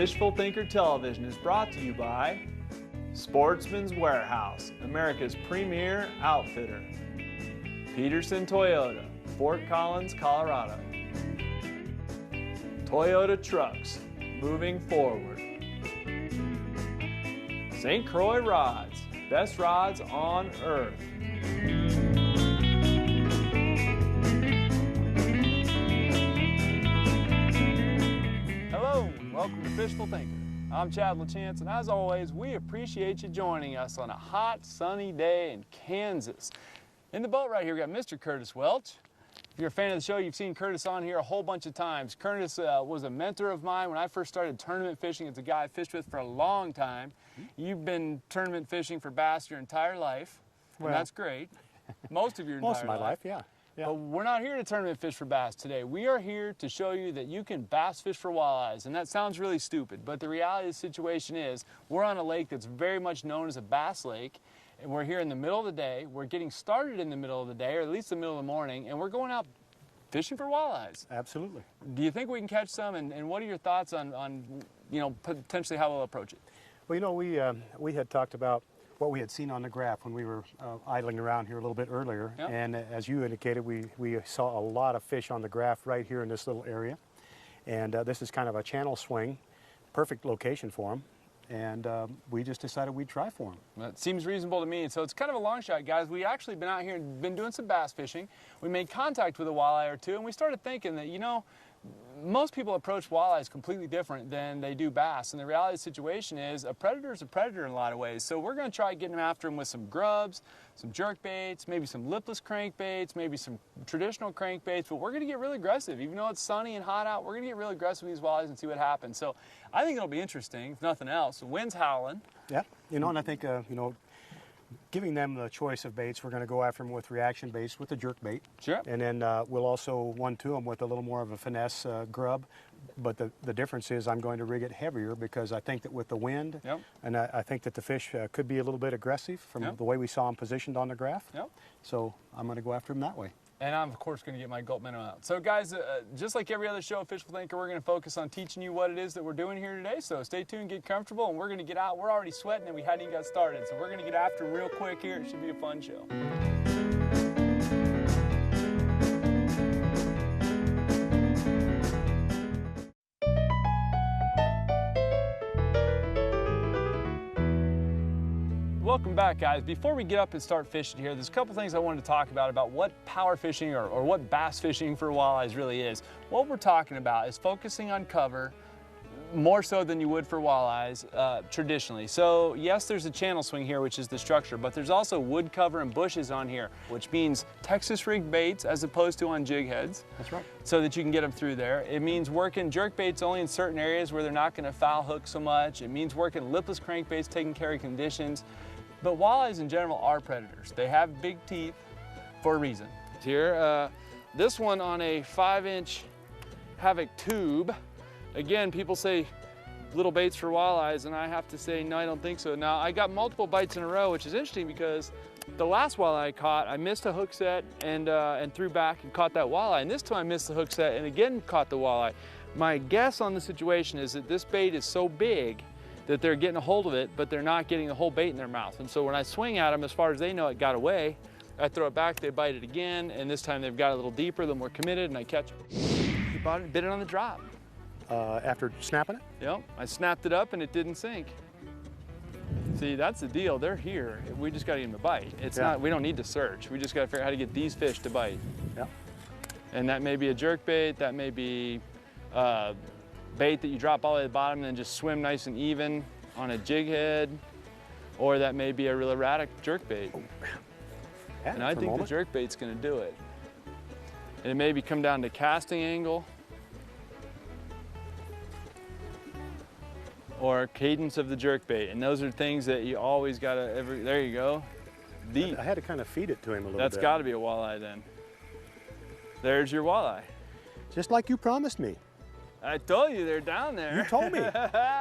Fishful Thinker Television is brought to you by Sportsman's Warehouse, America's premier outfitter. Peterson Toyota, Fort Collins, Colorado. Toyota Trucks, moving forward. St. Croix Rods, best rods on earth. Hello, welcome to Fishful Thinker. I'm Chad LaChance, and as always, we appreciate you joining us on a hot, sunny day in Kansas. In the boat right here, we got Mr. Curtis Welch. If you're a fan of the show, you've seen Curtis on here a whole bunch of times. Curtis was a mentor of mine when I first started tournament fishing. It's a guy I fished with for a long time. You've been tournament fishing for bass your entire life, and that's great. Most of your entire life. Most of my life, yeah. But we're not here to tournament fish for bass today. We are here to show you that you can bass fish for walleyes, and that sounds really stupid, but the reality of the situation is we're on a lake that's very much known as a bass lake, and we're here in the middle of the day. We're getting started in the middle of the day, or at least the middle of the morning, and we're going out fishing for walleyes. Absolutely. Do you think we can catch some, and what are your thoughts on you know, potentially how we'll approach it? Well, you know, we had talked about what we had seen on the graph when we were idling around here a little bit earlier. Yep. And as you indicated, we saw a lot of fish on the graph right here in this little area. And this is kind of a channel swing, perfect location for them. And we just decided we'd try for them. That seems reasonable to me. So it's kind of a long shot, guys. We actually been out here and been doing some bass fishing. We made contact with a walleye or two, and we started thinking that, you know, most people approach walleyes completely different than they do bass. And the reality of the situation is a predator is a predator in a lot of ways. So we're going to try getting after them with some grubs, some jerk baits, maybe some lipless crankbaits, maybe some traditional crankbaits. But we're going to get really aggressive. Even though it's sunny and hot out, we're going to get really aggressive with these walleyes and see what happens. So I think it'll be interesting, if nothing else. The wind's howling. Yeah, you know, and I think, you know, giving them the choice of baits, we're going to go after them with reaction baits with the jerk bait. Sure. And then we'll also one-two them with a little more of a finesse grub. But the difference is I'm going to rig it heavier because I think that with the wind, and I think that the fish could be a little bit aggressive from the way we saw them positioned on the graph. So I'm going to go after them that way. And I'm, of course, going to get my gulp minnow out. So, guys, just like every other show at Fishful Thinker, we're going to focus on teaching you what it is that we're doing here today. So stay tuned, get comfortable, and we're going to get out. We're already sweating, and we hadn't even got started. So we're going to get after them real quick here. It should be a fun show. Welcome back, guys. Before we get up and start fishing here, there's a couple things I wanted to talk about what power fishing or what bass fishing for walleyes really is. What we're talking about is focusing on cover more so than you would for walleyes traditionally. So yes, there's a channel swing here, which is the structure, but there's also wood cover and bushes on here, which means Texas rig baits as opposed to on jig heads. That's right. So that you can get them through there. It means working jerk baits only in certain areas where they're not going to foul hook so much. It means working lipless crankbaits, taking care of conditions. But walleyes in general are predators. They have big teeth for a reason. Here, this one on a 5-inch Havoc tube. Again, people say little baits for walleyes, and I have to say, no, I don't think so. Now, I got multiple bites in a row, which is interesting because the last walleye I caught, I missed a hook set and threw back and caught that walleye. And this time I missed the hook set and again caught the walleye. My guess on the situation is that this bait is so big that they're getting a hold of it, but they're not getting the whole bait in their mouth. And so when I swing at them, as far as they know, it got away. I throw it back, they bite it again, and this time they've got a little deeper, a little more committed, and I catch it. He bit it on the drop. After snapping it? Yep, I snapped it up and it didn't sink. See, that's the deal, they're here. We just gotta get them to bite. It's not, we don't need to search. We just gotta figure out how to get these fish to bite. Yeah. And that may be a jerk bait, that may be bait that you drop all the way to the bottom and then just swim nice and even on a jig head, or that may be a real erratic jerk bait. And I think the jerk bait's gonna do it. And it maybe come down to casting angle or cadence of the jerk bait. And those are things that you always gotta, there you go, deep. I had to kind of feed it to him a little bit. That's gotta be a walleye then. There's your walleye. Just like you promised me. I told you they're down there. You told me.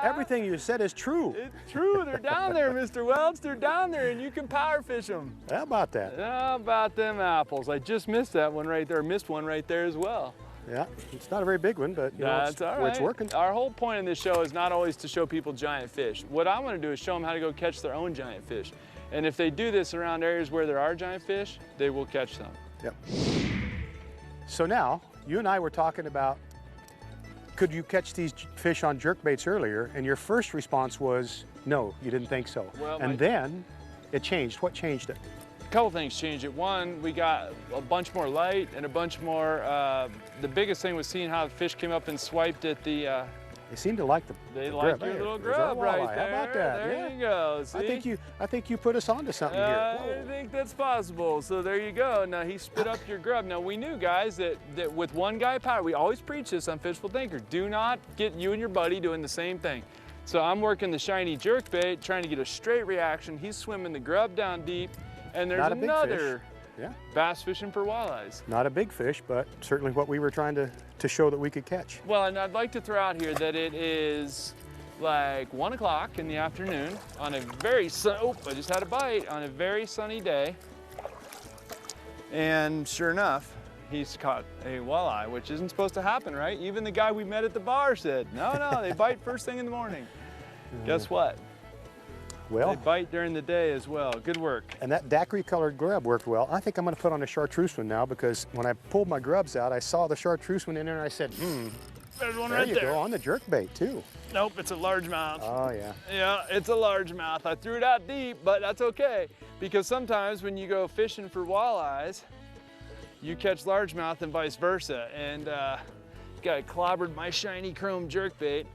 Everything you said is true. It's true, they're down there, Mr. Welch. They're down there and you can power fish them. How about that? How about them apples? I just missed that one right there, missed one right there as well. Yeah, it's not a very big one, but you know, That's all right. it's working. Our whole point in this show is not always to show people giant fish. What I want to do is show them how to go catch their own giant fish. And if they do this around areas where there are giant fish, they will catch them. Yep. So now, you and I were talking about, could you catch these fish on jerkbaits earlier? And your first response was, no, you didn't think so. Well, and then it changed. What changed it? A couple things changed it. One, we got a bunch more light and a bunch more, the biggest thing was seeing how the fish came up and swiped at the, they seem to like the They grub. like your Hey, little there's our grub right walleye. there. How about that? There Yeah. you go. See? I think you put us onto something here. I Whoa. think that's possible. So there you go. Now he spit up your grub. Now we knew, guys, that with one guy power, we always preach this on Fishful Thinker. Do not get you and your buddy doing the same thing. So I'm working the shiny jerkbait, trying to get a straight reaction. He's swimming the grub down deep, and there's another bass fishing for walleyes. Not a big fish, but certainly what we were trying to show that we could catch. Well, and I'd like to throw out here that it is like 1 o'clock in the afternoon on a very I just had a bite on a very sunny day. And sure enough, he's caught a walleye, which isn't supposed to happen, right? Even the guy we met at the bar said, no, they bite first thing in the morning. Guess what? Well, they bite during the day as well. Good work. And that daiquiri colored grub worked well. I think I'm gonna put on a chartreuse one now, because when I pulled my grubs out, I saw the chartreuse one in there and I said, There's one there right you there. go, on the jerkbait too. Nope, it's a largemouth. Oh yeah. Yeah, it's a largemouth. I threw it out deep, but that's okay, because sometimes when you go fishing for walleyes, you catch largemouth and vice versa. And got clobbered my shiny chrome jerkbait.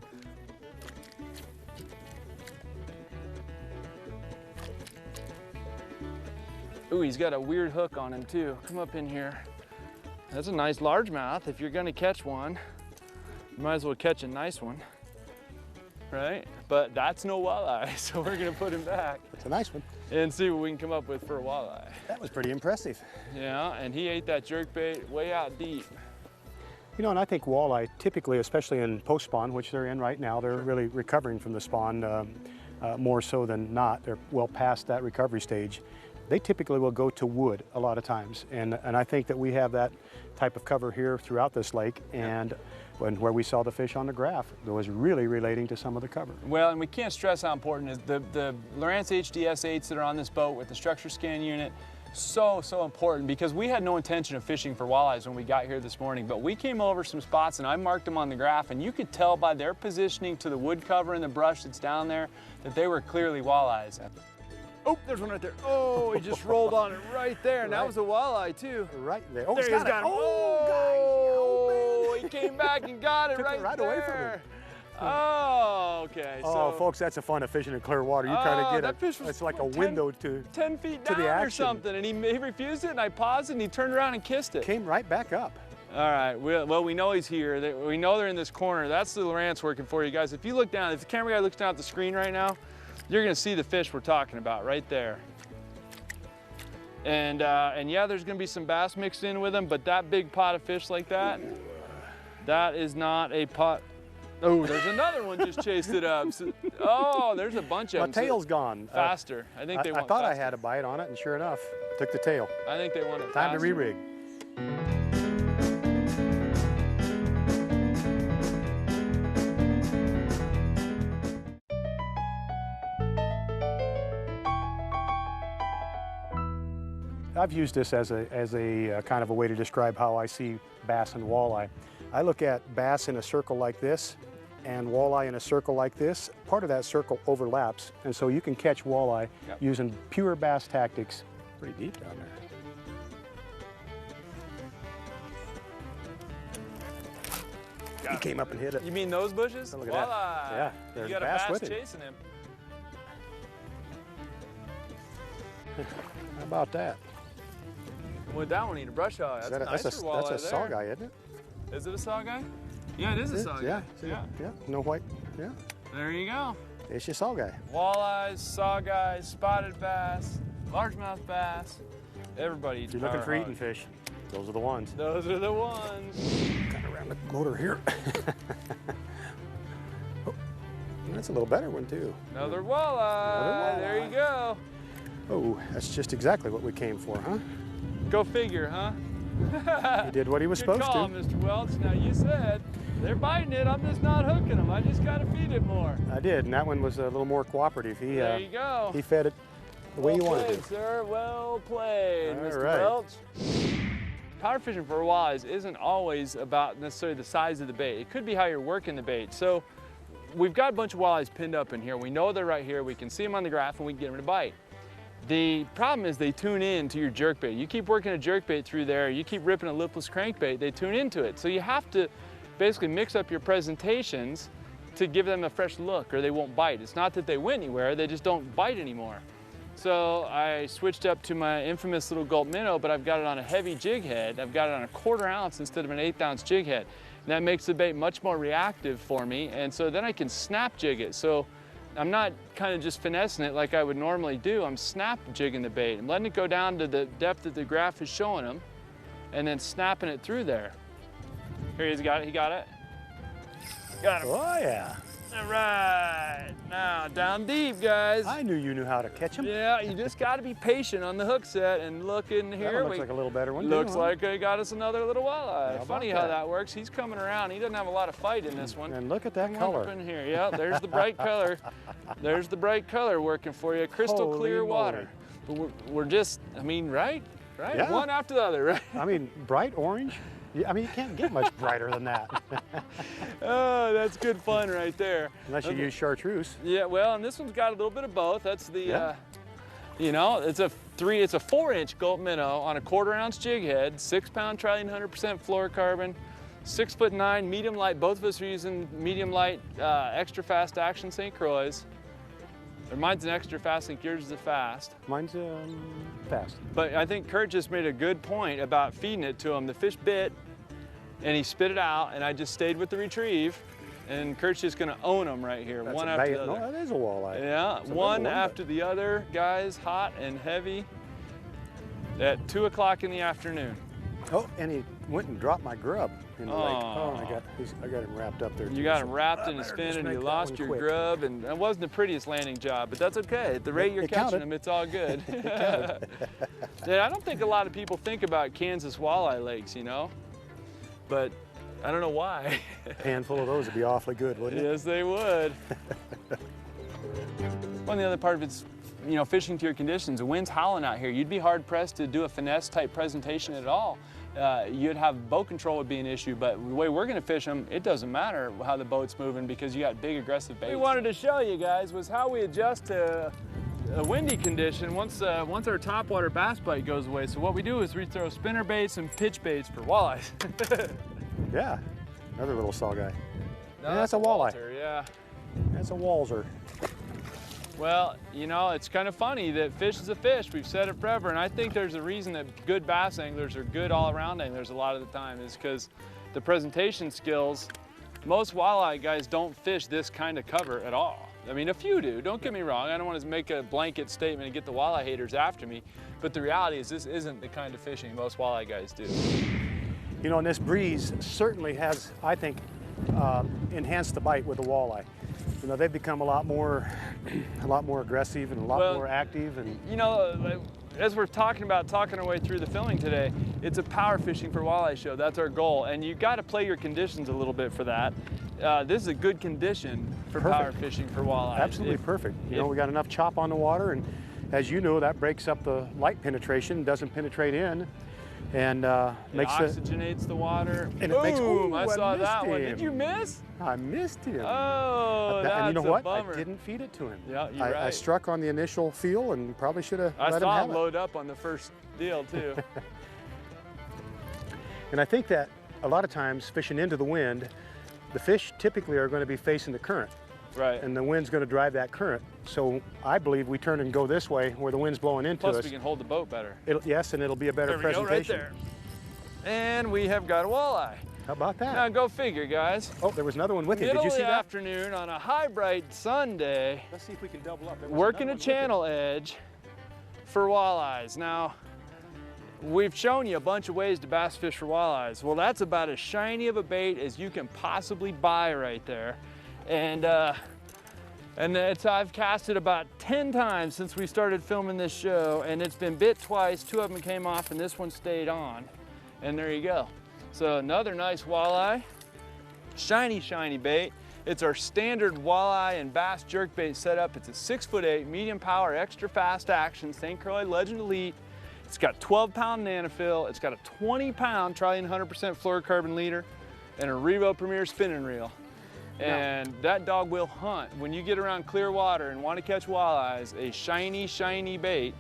Ooh, he's got a weird hook on him too. Come up in here. That's a nice largemouth. If you're gonna catch one, you might as well catch a nice one, right? But that's no walleye, so we're gonna put him back. It's a nice one. And see what we can come up with for a walleye. That was pretty impressive. Yeah, and he ate that jerkbait way out deep. You know, and I think walleye typically, especially in post-spawn, which they're in right now, they're really recovering from the spawn more so than not. They're well past that recovery stage. They typically will go to wood a lot of times. And I think that we have that type of cover here throughout this lake. And where we saw the fish on the graph, it was really relating to some of the cover. Well, and we can't stress how important it is. The Lowrance HDS-8s that are on this boat with the structure scan unit, so important, because we had no intention of fishing for walleyes when we got here this morning, but we came over some spots and I marked them on the graph, and you could tell by their positioning to the wood cover and the brush that's down there that they were clearly walleyes. Oh, there's one right there. Oh, he just rolled on it right there, and that was a walleye too. Right there. Oh, there he's got it. Oh, guys. Oh, he came back and got it right there. Away from him. Oh, okay. Oh, so, folks, that's the fun of fishing in clear water. You kind of get that fish was it's like a window to 10 feet down the action. or something, and he refused it, and I paused it, and he turned around and kissed it. Came right back up. All right, well, we know he's here. We know they're in this corner. That's the Lowrance working for you guys. If you look down, if the camera guy looks down at the screen right now, you're gonna see the fish we're talking about right there. And yeah, there's gonna be some bass mixed in with them, but that big pot of fish like that, that is not a pot. Oh, there's another one just chased it up. So, oh, there's a bunch of them. My tail's gone. Faster. I think they want I thought faster. I had a bite on it, and sure enough, took the tail. I think they want it Time faster. to re-rig. I've used this as a kind of a way to describe how I see bass and walleye. I look at bass in a circle like this and walleye in a circle like this. Part of that circle overlaps, and so you can catch walleye using pure bass tactics. Pretty deep down there. He came up and hit it. You mean those bushes? Look at Walleye. that. Yeah, there's you got bass a bass with him. chasing him. How about that? With that one, need a brush hog. That's a nicer walleye That's a saw guy, isn't it? Is it a saw guy? Yeah, it is a saw guy. Yeah. No white. Yeah. There you go. It's your saw guy. Walleyes, saw guys, spotted bass, largemouth bass. Everybody eats If you're looking for power eating hog. fish, those are the ones. Those are the ones. Kind of around the motor here. Oh, that's a little better one too. Another walleye. There you go. Oh, that's just exactly what we came for, huh? Go figure, huh? He did what he was supposed Good call, to. Mr. Welch. Now you said they're biting it. I'm just not hooking them. I just got to feed it more. I did, and that one was a little more cooperative. There you go. He fed it the way you wanted to. Well played, sir. Well played, Mr. Welch. Power fishing for walleyes isn't always about necessarily the size of the bait. It could be how you're working the bait. So we've got a bunch of walleyes pinned up in here. We know they're right here. We can see them on the graph and we can get them to bite. The problem is they tune in to your jerkbait. You keep working a jerkbait through there, you keep ripping a lipless crankbait, they tune into it. So you have to basically mix up your presentations to give them a fresh look or they won't bite. It's not that they went anywhere, they just don't bite anymore. So I switched up to my infamous little gulp minnow, but I've got it on a heavy jig head. I've got it on a 1/4 ounce instead of an 1/8 ounce jig head. And that makes the bait much more reactive for me, and so then I can snap jig it. So I'm not kind of just finessing it like I would normally do. I'm snap jigging the bait. I'm letting it go down to the depth that the graph is showing them, and then snapping it through there. Here he's got it. He got it. Got him. Oh yeah. All right. Now down deep, guys. I knew you knew how to catch them. Yeah, you just got to be patient on the hook set and look in here. That one looks like a little better one. Looks like I got us another little walleye. Funny how that? that works. He's coming around. He doesn't have a lot of fight in this one. And look at that Come color. on up in here. Yeah, there's the bright color. There's the bright color working for you. Crystal clear water. But we're just, I mean, right? Yeah. One after the other, right? I mean, bright orange. I mean, you can't get much brighter than that. Oh, that's good fun right there. Unless you use chartreuse. Yeah, well, and this one's got a little bit of both. That's the, you know, it's a 4-inch gulp minnow on a 1/4 ounce jig head, 6-pound trillium 100% fluorocarbon, 6'9", medium light. Both of us are using medium light, extra fast action St. Croix. Or mine's an extra fast, I think yours is a fast. Mine's fast. But I think Kurt just made a good point about feeding it to him. The fish bit and he spit it out and I just stayed with the retrieve. And Kurt's just gonna own them right here, That's one after the other. No, that is a walleye. Yeah, one after the other, guys, hot and heavy at 2 o'clock in the afternoon. Oh, and he went and dropped my grub in the lake. Oh, I got him wrapped up there. You got him wrapped in his fin and you lost your grub, and it wasn't the prettiest landing job, but that's okay. At the rate you're catching them, it's all good. Yeah, I don't think a lot of people think about Kansas walleye lakes, you know, but I don't know why. A handful of those would be awfully good, wouldn't it? Yes, they would. One of the other part of it's, you know, fishing to your conditions. The wind's howling out here. You'd be hard pressed to do a finesse type presentation at all. You'd have boat control would be an issue, but the way we're gonna fish them, it doesn't matter how the boat's moving because you got big aggressive baits. What we wanted to show you guys was how we adjust to a windy condition once our topwater bass bite goes away. So what we do is we throw spinner baits and pitch baits for walleyes. Yeah, another little saw guy. No, yeah, that's a walleye. Walter, yeah. That's a walser. Well, you know, it's kind of funny that fish is a fish. We've said it forever, and I think there's a reason that good bass anglers are good all-around anglers a lot of the time is because the presentation skills, most walleye guys don't fish this kind of cover at all. I mean, a few do, don't get me wrong. I don't want to make a blanket statement and get the walleye haters after me, but the reality is this isn't the kind of fishing most walleye guys do. You know, and this breeze certainly has, I think, enhanced the bite with the walleye. You know, they've become a lot more aggressive and a lot more active. And you know, as we're talking our way through the filming today, it's a power fishing for walleye show. That's our goal, and you got to play your conditions a little bit for that. This is a good condition for power fishing for walleye. Absolutely perfect. You know, we got enough chop on the water, and as you know, that breaks up the light penetration, doesn't penetrate in. And oxygenates the water. And it makes, boom! I saw that one. Did you miss? I missed him. Oh, that's and you know what? bummer. I didn't feed it to him. Yeah, you're right. I struck on the initial feel and probably should have let him have it. I saw him load up on the first deal too. And I think that a lot of times fishing into the wind, the fish typically are going to be facing the current. Right. And the wind's going to drive that current. So I believe we turn and go this way where the wind's blowing into us. Plus we can hold the boat better. Yes, and it'll be a better presentation. There we go, right there. And we have got a walleye. How about that? Now go figure, guys. Oh, there was another one with you. Did you see that? Middle of the afternoon on a high bright Sunday. Let's see if we can double up. Working a channel edge for walleyes. Now, we've shown you a bunch of ways to bass fish for walleyes. Well, that's about as shiny of a bait as you can possibly buy right there. And I've cast it about 10 times since we started filming this show, and it's been bit twice. 2 of them came off, and this one stayed on. And there you go. So another nice walleye, shiny, shiny bait. It's our standard walleye and bass jerkbait setup. It's a 6'8", medium power, extra fast action, St. Croix Legend Elite. It's got 12-pound nanofill. It's got a 20-pound Trilene 100% fluorocarbon leader and a Revo Premier spinning reel. And that dog will hunt. When you get around clear water and want to catch walleyes, a shiny, shiny bait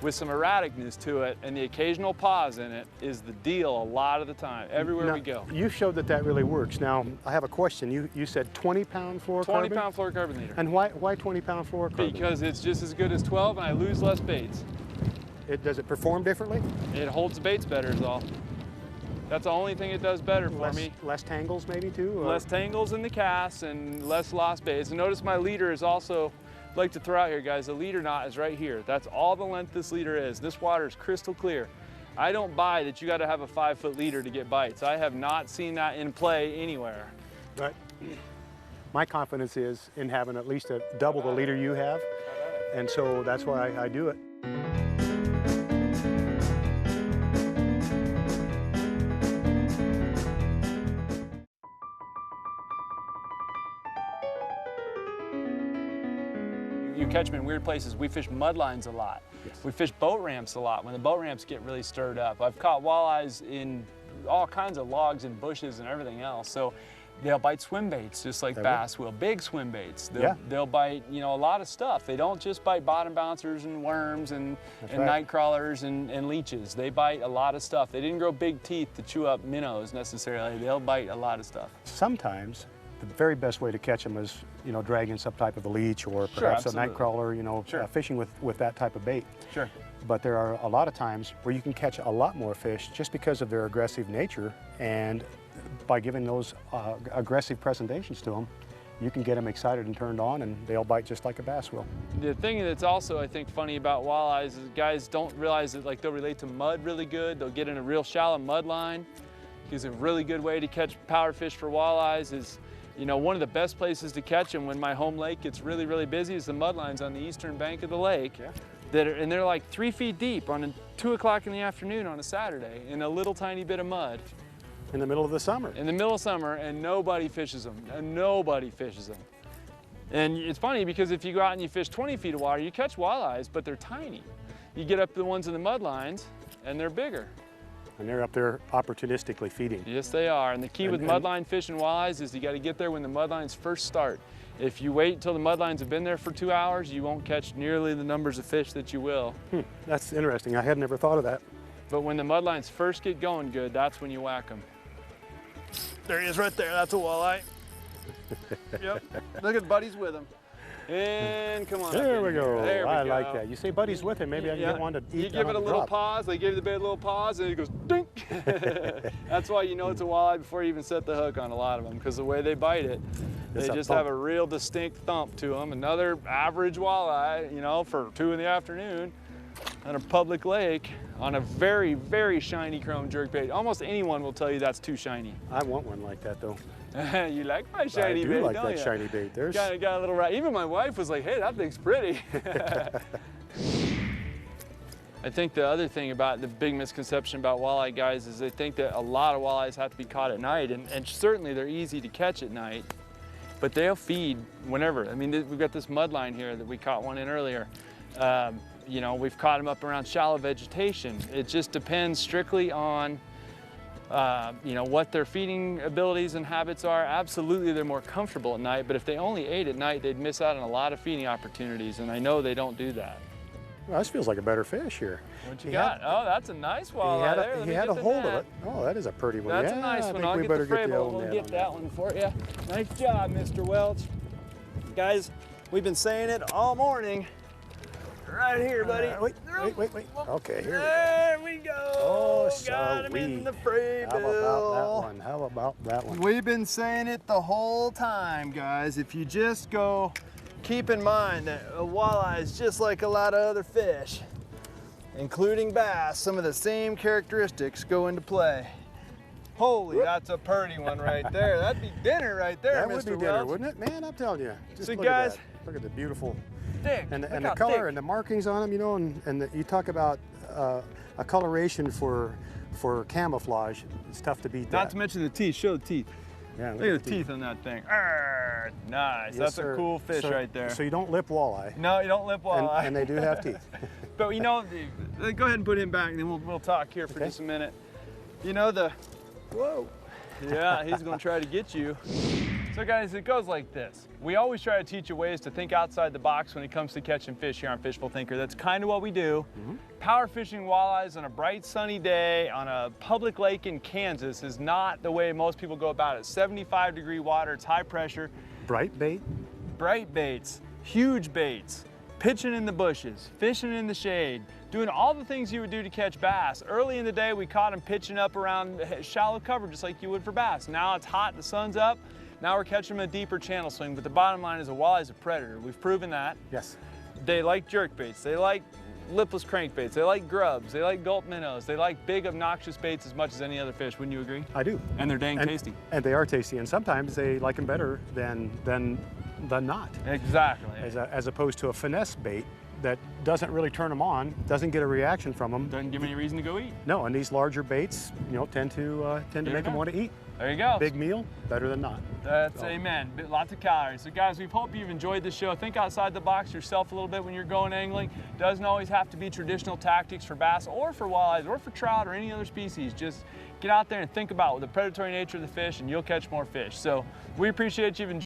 with some erraticness to it and the occasional pause in it is the deal a lot of the time, everywhere we go. You showed that really works. Now, I have a question. You said 20-pound fluorocarbon? 20-pound fluorocarbon leader. And why 20-pound fluorocarbon? Because it's just as good as 12 and I lose less baits. Does it perform differently? It holds the baits better is all. That's the only thing it does better for me. Less tangles maybe too? Or? Less tangles in the casts and less lost baits. And notice my leader is also, like to throw out here guys, the leader knot is right here. That's all the length this leader is. This water is crystal clear. I don't buy that you gotta have a 5-foot leader to get bites. I have not seen that in play anywhere. But my confidence is in having at least double the leader you have. And so that's why I do it. You catch them in weird places. We fish mud lines a lot. Yes. We fish boat ramps a lot when the boat ramps get really stirred up. I've caught walleyes in all kinds of logs and bushes and everything else. So they'll bite swim baits just like bass will. Big swim baits. They'll bite, you know, a lot of stuff. They don't just bite bottom bouncers and worms and night crawlers and leeches. They bite a lot of stuff. They didn't grow big teeth to chew up minnows necessarily. They'll bite a lot of stuff. Sometimes the very best way to catch them is, you know, dragging some type of a leech or perhaps a night crawler, you know, fishing with that type of bait. Sure. But there are a lot of times where you can catch a lot more fish just because of their aggressive nature, and by giving those aggressive presentations to them, you can get them excited and turned on, and they'll bite just like a bass will. The thing that's also, I think, funny about walleyes is guys don't realize that, like, they'll relate to mud really good. They'll get in a real shallow mud line. Because a really good way to catch power fish for walleyes is, you know, one of the best places to catch them when my home lake gets really, really busy is the mud lines on the eastern bank of the lake. And they're like 3 feet deep on 2 o'clock in the afternoon on a Saturday in a little tiny bit of mud. In the middle of the summer. In the middle of summer, and nobody fishes them. Nobody fishes them. And it's funny because if you go out and you fish 20 feet of water, you catch walleyes, but they're tiny. You get up to the ones in the mud lines, and they're bigger. And they're up there opportunistically feeding. Yes, they are. And the key with mudline fishing walleyes is you got to get there when the mudlines first start. If you wait until the mudlines have been there for 2 hours, you won't catch nearly the numbers of fish that you will. That's interesting. I had never thought of that. But when the mudlines first get going good, that's when you whack them. There he is right there. That's a walleye. Yep. Look at Buddy's with him. And come on. There we go. There we I go. like that. You say Buddy's with him. Maybe I can get one to eat. You give it a little pause. They gave the bait a little pause, and it goes dink. That's why you know it's a walleye before you even set the hook on a lot of them, because the way they bite it, they just have a real distinct thump to them. Another average walleye, you know, for 2 in the afternoon on a public lake on a very, very shiny chrome jerkbait. Almost anyone will tell you that's too shiny. I want one like that, though. You like my shiny bait, don't you? I do like that shiny bait. There's got a little right. Even my wife was like, "Hey, that thing's pretty." I think the other thing about the big misconception about walleye guys is they think that a lot of walleyes have to be caught at night, and certainly they're easy to catch at night, but they'll feed whenever. I mean, we've got this mud line here that we caught one in earlier. You know, we've caught them up around shallow vegetation. It just depends strictly on you know, what their feeding abilities and habits are. Absolutely, they're more comfortable at night, but if they only ate at night, they'd miss out on a lot of feeding opportunities, and I know they don't do that. Well, this feels like a better fish here. What you got? Oh, that's a nice walleye there. He had a hold of it. Oh, that is a pretty one. That's a nice one. I'll get the Fishful. We'll get that one for you. Nice job, Mr. Welch. Guys, we've been saying it all morning. Right here, buddy. Wait. Okay, here we go. There we go. Oh, got him in the free bill. How about that one? We've been saying it the whole time, guys. If you just go, keep in mind that a walleye is just like a lot of other fish, including bass. Some of the same characteristics go into play. Holy, that's a pretty one right there. That'd be dinner right there, Mr. That would be dinner, wouldn't it? Man, I'm telling you. So guys, Look at the beautiful, thick. and the color thick. and the markings on them, you know, and you talk about a coloration for camouflage. It's tough to beat that. Not to mention the teeth. Show the teeth. Yeah, look at the teeth on that thing. Arr, nice. Yes, That's sir. a cool fish right there. So you don't lip walleye. No, you don't lip walleye. And they do have teeth. But you know, go ahead and put him back, and then we'll talk here for just a minute. You know whoa. Yeah, he's gonna try to get you. So guys, it goes like this. We always try to teach you ways to think outside the box when it comes to catching fish here on Fishful Thinker. That's kind of what we do. Power fishing walleyes on a bright sunny day on a public lake in Kansas is not the way most people go about it. 75-degree water, it's high pressure. Bright bait? Bright baits, huge baits, pitching in the bushes, fishing in the shade, doing all the things you would do to catch bass. Early in the day, we caught them pitching up around shallow cover just like you would for bass. Now it's hot, the sun's up. Now we're catching them in a deeper channel swing, but the bottom line is a walleye is a predator. We've proven that. Yes. They like jerk baits, they like lipless crankbaits, they like grubs, they like gulp minnows, they like big obnoxious baits as much as any other fish. Wouldn't you agree? I do. And they're dang tasty. And they are tasty, and sometimes they like them better than not. Exactly. As opposed to a finesse bait that doesn't really turn them on, doesn't get a reaction from them. Doesn't give them any reason to go eat. No, and these larger baits, you know, tend to make them want to eat. There you go. Big meal, better than not. That's amen. Lots of calories. So guys, we hope you've enjoyed this show. Think outside the box yourself a little bit when you're going angling. Doesn't always have to be traditional tactics for bass or for walleyes or for trout or any other species. Just get out there and think about the predatory nature of the fish and you'll catch more fish. So we appreciate you.